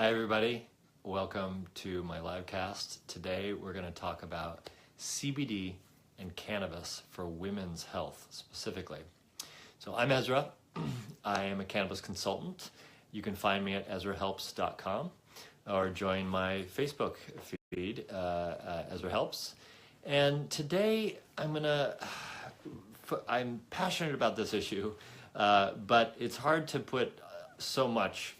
Hi everybody, welcome to my live cast. Today we're going to talk about CBD and cannabis for women's health specifically. So I'm Ezra. I am a cannabis consultant. You can find me at ezrahelps.com or join my Facebook feed, Ezra Helps. And today I'm passionate about this issue, but it's hard to put so much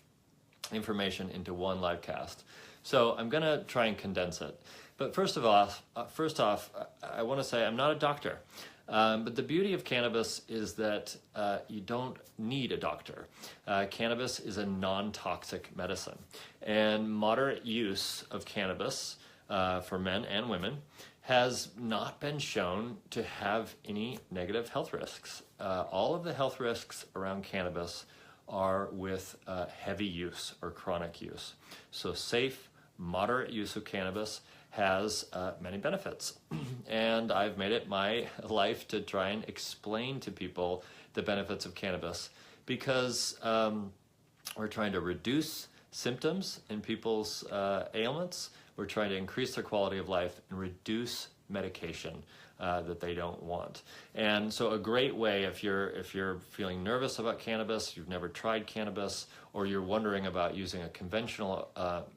information into one live cast. So I'm going to try and condense it. But first off, I want to say I'm not a doctor. But the beauty of cannabis is that you don't need a doctor. Cannabis is a non-toxic medicine. And moderate use of cannabis for men and women has not been shown to have any negative health risks. All of the health risks around cannabis are with heavy use or chronic use. So safe, moderate use of cannabis has many benefits. And I've made it my life to try and explain to people the benefits of cannabis because we're trying to reduce symptoms in people's ailments. We're trying to increase their quality of life and reduce medication that they don't want. And so a great way, if you're feeling nervous about cannabis, you've never tried cannabis, or you're wondering about using a conventional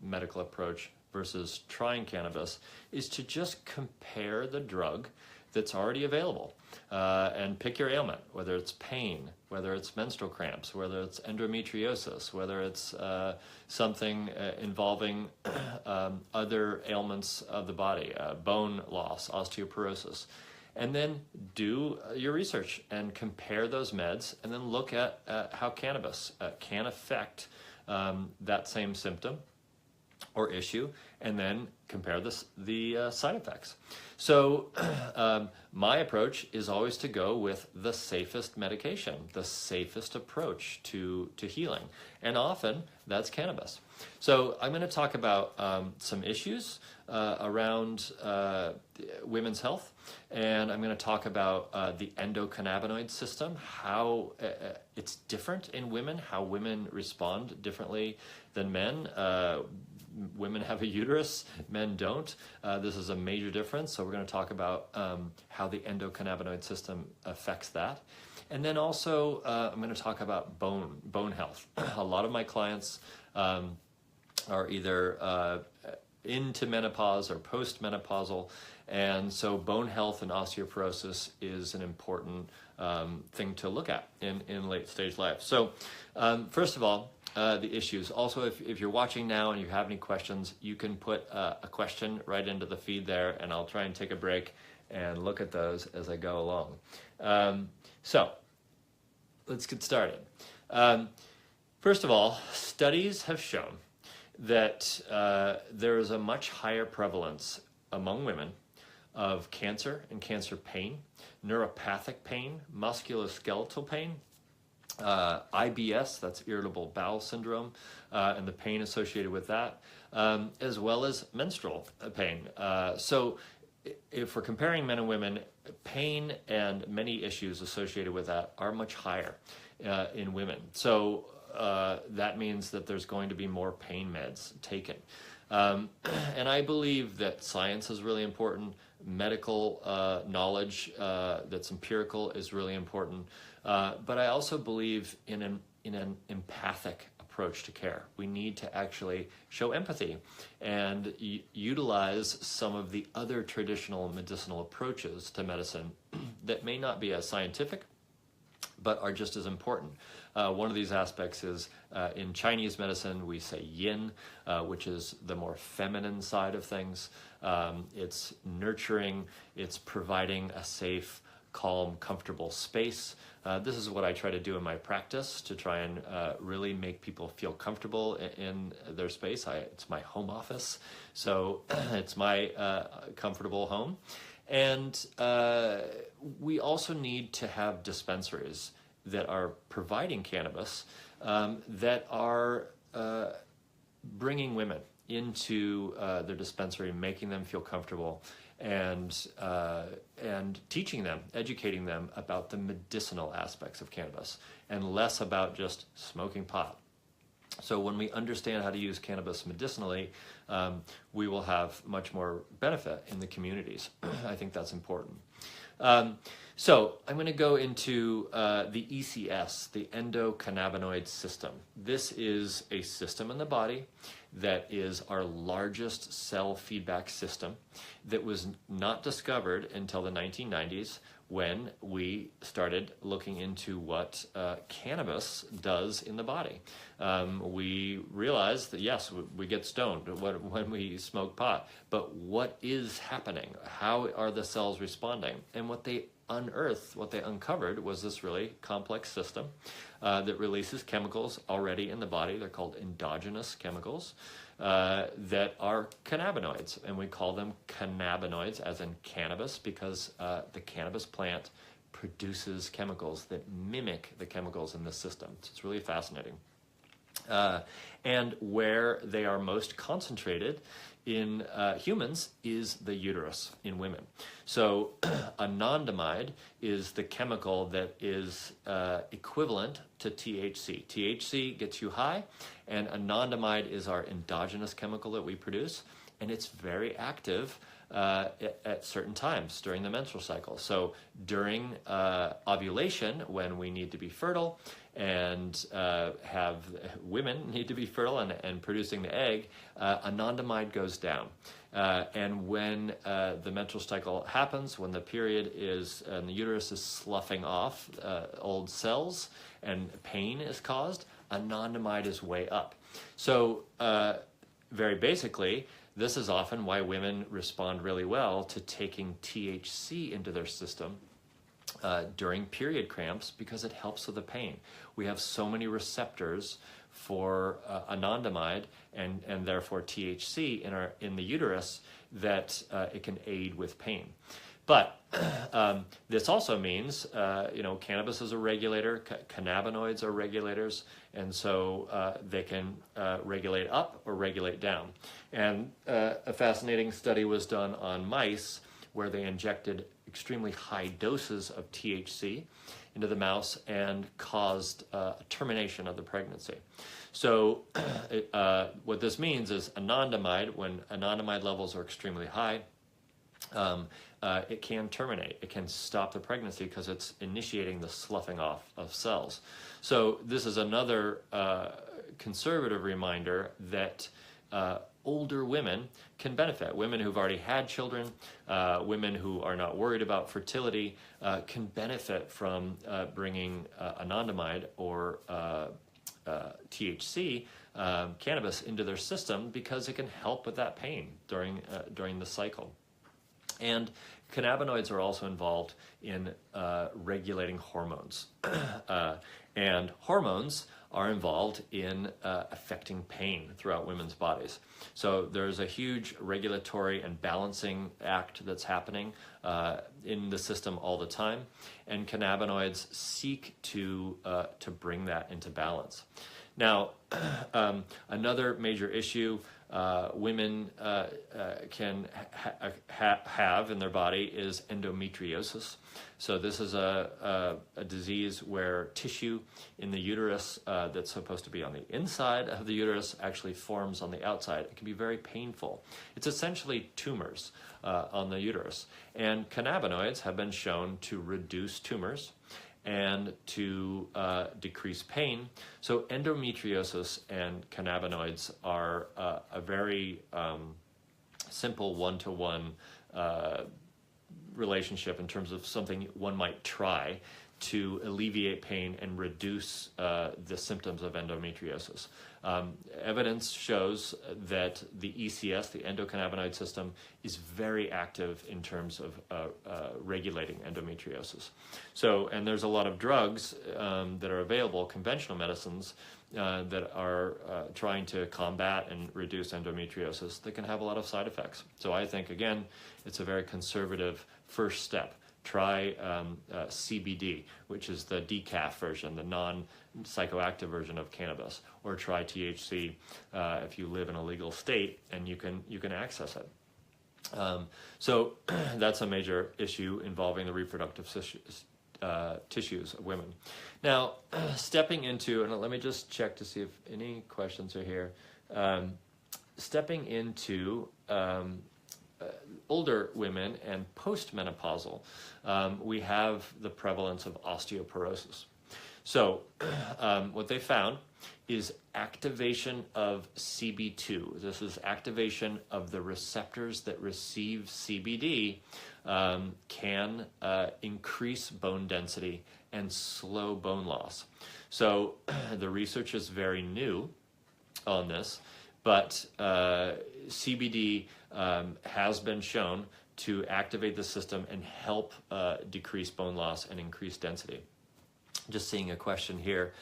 medical approach versus trying cannabis, is to just compare the drug that's already available and pick your ailment, whether it's pain, whether it's menstrual cramps, whether it's endometriosis, whether it's something involving other ailments of the body, bone loss, osteoporosis. And then do your research and compare those meds and then look at how cannabis can affect that same symptom or issue, and then compare the side effects. So my approach is always to go with the safest medication, the safest approach to healing, and often that's cannabis. So I'm going to talk about some issues around women's health, and I'm going to talk about the endocannabinoid system, how it's different in women, how women respond differently than men. Women have a uterus, men don't. This is a major difference. So we're going to talk about how the endocannabinoid system affects that. And then also I'm going to talk about bone health. A lot of my clients are either into menopause or post-menopausal. And so bone health and osteoporosis is an important thing to look at in late stage life. So first of all, the issues. Also, if you're watching now and you have any questions, you can put a question right into the feed there, and I'll try and take a break and look at those as I go along. So let's get started. First of all, studies have shown that there is a much higher prevalence among women of cancer and cancer pain, neuropathic pain, musculoskeletal pain, IBS, that's irritable bowel syndrome, and the pain associated with that, as well as menstrual pain. So if we're comparing men and women, pain and many issues associated with that are much higher in women. So that means that there's going to be more pain meds taken. And I believe that science is really important. Medical knowledge that's empirical is really important. But I also believe in an empathic approach to care. We need to actually show empathy and utilize some of the other traditional medicinal approaches to medicine that may not be as scientific, but are just as important. One of these aspects is in Chinese medicine, we say yin, which is the more feminine side of things. It's nurturing, it's providing a safe, calm, comfortable space. This is what I try to do in my practice to try and really make people feel comfortable in their space. It's my home office, so it's my comfortable home. And we also need to have dispensaries that are providing cannabis that are bringing women into their dispensary, making them feel comfortable, and teaching them, educating them about the medicinal aspects of cannabis, and less about just smoking pot. So when we understand how to use cannabis medicinally, we will have much more benefit in the communities. I think that's important. So I'm going to go into the ECS, the endocannabinoid system. This is a system in the body that is our largest cell feedback system that was not discovered until the 1990s, when we started looking into what cannabis does in the body. We realized that, yes, we get stoned when we smoke pot, but what is happening? How are the cells responding? And what they unearthed, what they uncovered, was this really complex system that releases chemicals already in the body. They're called endogenous chemicals that are cannabinoids, and we call them cannabinoids, as in cannabis, because the cannabis plant produces chemicals that mimic the chemicals in the system. So it's really fascinating. And where they are most concentrated in humans is the uterus in women. So anandamide is the chemical that is equivalent to THC. THC gets you high, and anandamide is our endogenous chemical that we produce, and it's very active at certain times during the menstrual cycle. So during ovulation, when we need to be fertile and women need to be fertile and producing the egg, anandamide goes down. And when the menstrual cycle happens, when the period is and the uterus is sloughing off old cells and pain is caused, anandamide is way up. So very basically, this is often why women respond really well to taking THC into their system during period cramps, because it helps with the pain. We have so many receptors for anandamide and therefore THC in the uterus that it can aid with pain. But this also means, cannabis is a regulator, cannabinoids are regulators, and so they can regulate up or regulate down. And a fascinating study was done on mice where they injected extremely high doses of THC into the mouse and caused termination of the pregnancy. So what this means is anandamide, when anandamide levels are extremely high, it can terminate. It can stop the pregnancy because it's initiating the sloughing off of cells. So this is another conservative reminder that older women can benefit. Women who've already had children, women who are not worried about fertility, can benefit from bringing anandamide or THC, cannabis, into their system, because it can help with that pain during the cycle. And cannabinoids are also involved in regulating hormones. And hormones are involved in affecting pain throughout women's bodies. So there's a huge regulatory and balancing act that's happening in the system all the time, and cannabinoids seek to bring that into balance. Now, another major issue women can have in their body is endometriosis. So this is a disease where tissue in the uterus that's supposed to be on the inside of the uterus actually forms on the outside. It can be very painful. It's essentially tumors on the uterus. And cannabinoids have been shown to reduce tumors and to decrease pain. So endometriosis and cannabinoids are a very simple one-to-one relationship in terms of something one might try to alleviate pain and reduce the symptoms of endometriosis. Evidence shows that the ECS, the endocannabinoid system, is very active in terms of regulating endometriosis. So, and there's a lot of drugs that are available, conventional medicines, that are trying to combat and reduce endometriosis that can have a lot of side effects. So I think, again, it's a very conservative first step. Try CBD, which is the decaf version, the non-psychoactive version of cannabis, or try THC if you live in a legal state and you can access it. So that's a major issue involving the reproductive tissues of women. Now, stepping into, and let me just check to see if any questions are here. Stepping into older women and postmenopausal, we have the prevalence of osteoporosis. So what they found is activation of CB2. This is activation of the receptors that receive CBD can increase bone density and slow bone loss. So the research is very new on this, but CBD has been shown to activate the system and help decrease bone loss and increase density. Just seeing a question here.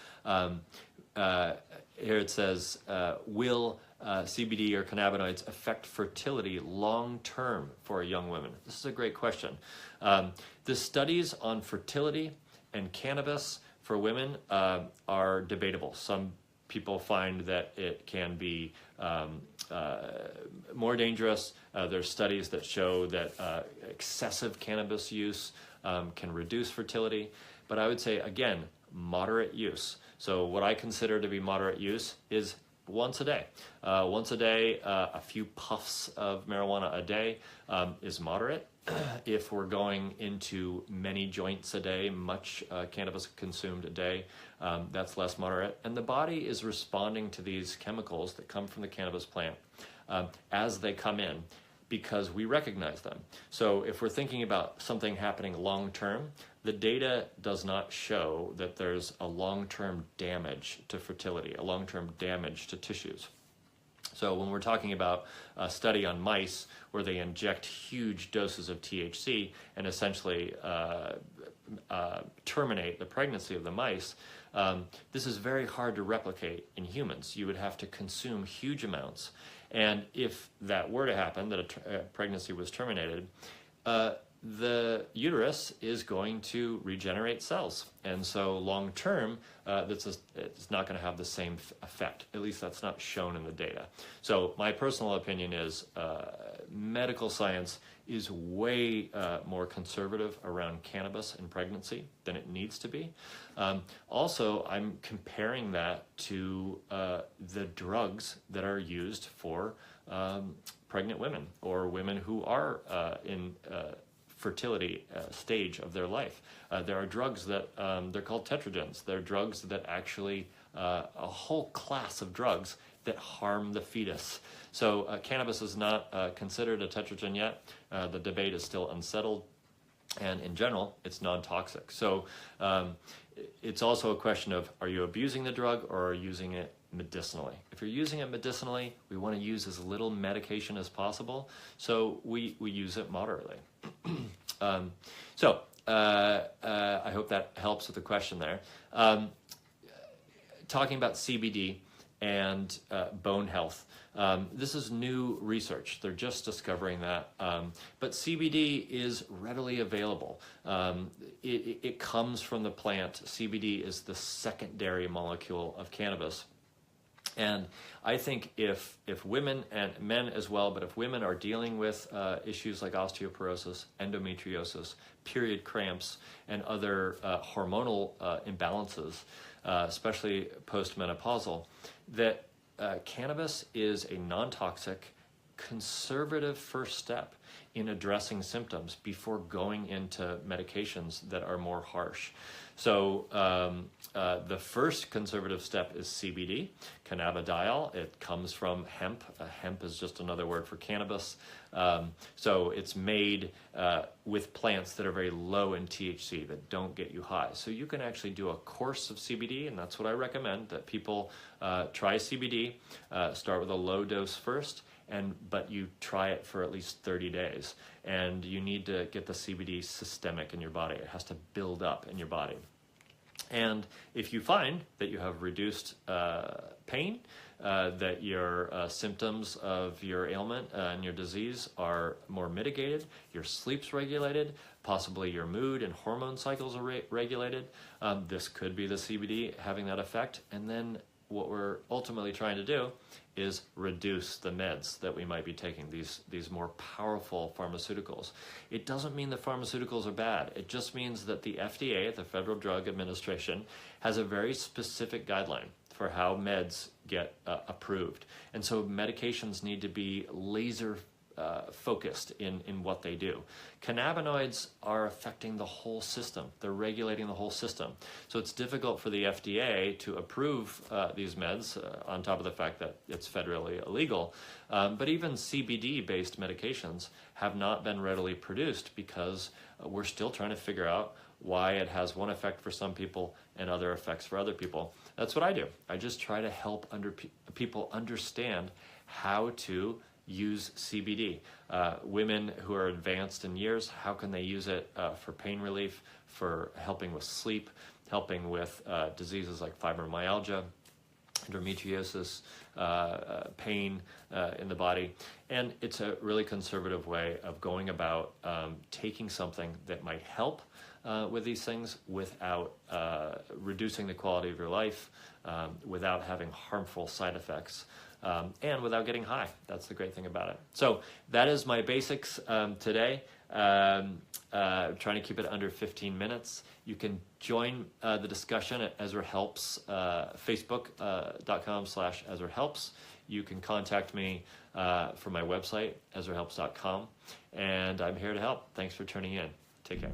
Here it says, will CBD or cannabinoids affect fertility long-term for young women? This is a great question. The studies on fertility and cannabis for women are debatable. Some people find that it can be more dangerous. There's studies that show that excessive cannabis use can reduce fertility. But I would say, again, moderate use. So what I consider to be moderate use is once a day. Once a day, a few puffs of marijuana a day is moderate. If we're going into many joints a day, much cannabis consumed a day, that's less moderate. And the body is responding to these chemicals that come from the cannabis plant as they come in, because we recognize them. So if we're thinking about something happening long-term, the data does not show that there's a long-term damage to fertility, a long-term damage to tissues. So when we're talking about a study on mice where they inject huge doses of THC and essentially terminate the pregnancy of the mice, this is very hard to replicate in humans. You would have to consume huge amounts. And if that were to happen, that a pregnancy was terminated, the uterus is going to regenerate cells. And so long term, it's not going to have the same effect. At least that's not shown in the data. So my personal opinion is medical science is way more conservative around cannabis and pregnancy than it needs to be. Also, I'm comparing that to the drugs that are used for pregnant women or women who are in fertility stage of their life. There are drugs that they're called tetragens. They're drugs that actually a whole class of drugs that harm the fetus. So cannabis is not considered a tetragen yet. The debate is still unsettled, and in general, it's non-toxic. So it's also a question of, are you abusing the drug or are you using it medicinally? If you're using it medicinally, we want to use as little medication as possible, so we use it moderately. I hope that helps with the question there. Talking about CBD and bone health. This is new research. They're just discovering that. But CBD is readily available. It comes from the plant. CBD is the secondary molecule of cannabis. And I think if women and men as well, but if women are dealing with issues like osteoporosis, endometriosis, period cramps, and other hormonal imbalances, especially postmenopausal, that cannabis is a non-toxic, conservative first step in addressing symptoms before going into medications that are more harsh. So the first conservative step is CBD, cannabidiol. It comes from hemp. Hemp is just another word for cannabis. So it's made with plants that are very low in THC, that don't get you high. So you can actually do a course of CBD, and that's what I recommend, that people try CBD, start with a low dose first, but you try it for at least 30 days. And you need to get the CBD systemic in your body. It has to build up in your body. And if you find that you have reduced pain, that your symptoms of your ailment and your disease are more mitigated, your sleep's regulated, possibly your mood and hormone cycles are regulated, this could be the CBD having that effect. And then what we're ultimately trying to do is reduce the meds that we might be taking, these more powerful pharmaceuticals. It doesn't mean that pharmaceuticals are bad. It just means that the FDA, the Federal Drug Administration, has a very specific guideline for how meds get approved. And so medications need to be laser focused in what they do. Cannabinoids are affecting the whole system. They're regulating the whole system. So it's difficult for the FDA to approve these meds, on top of the fact that it's federally illegal. But even CBD-based medications have not been readily produced because we're still trying to figure out why it has one effect for some people and other effects for other people. That's what I do. I just try to help people understand how to use CBD. Women who are advanced in years, how can they use it for pain relief, for helping with sleep, helping with diseases like fibromyalgia, endometriosis, pain in the body. And it's a really conservative way of going about taking something that might help with these things without reducing the quality of your life, without having harmful side effects, and without getting high. That's the great thing about it. So that is my basics today. Trying to keep it under 15 minutes. You can join the discussion at Ezra Helps, facebook.com/Ezra Helps. You can contact me from my website, EzraHelps.com, and I'm here to help. Thanks for tuning in. Take care.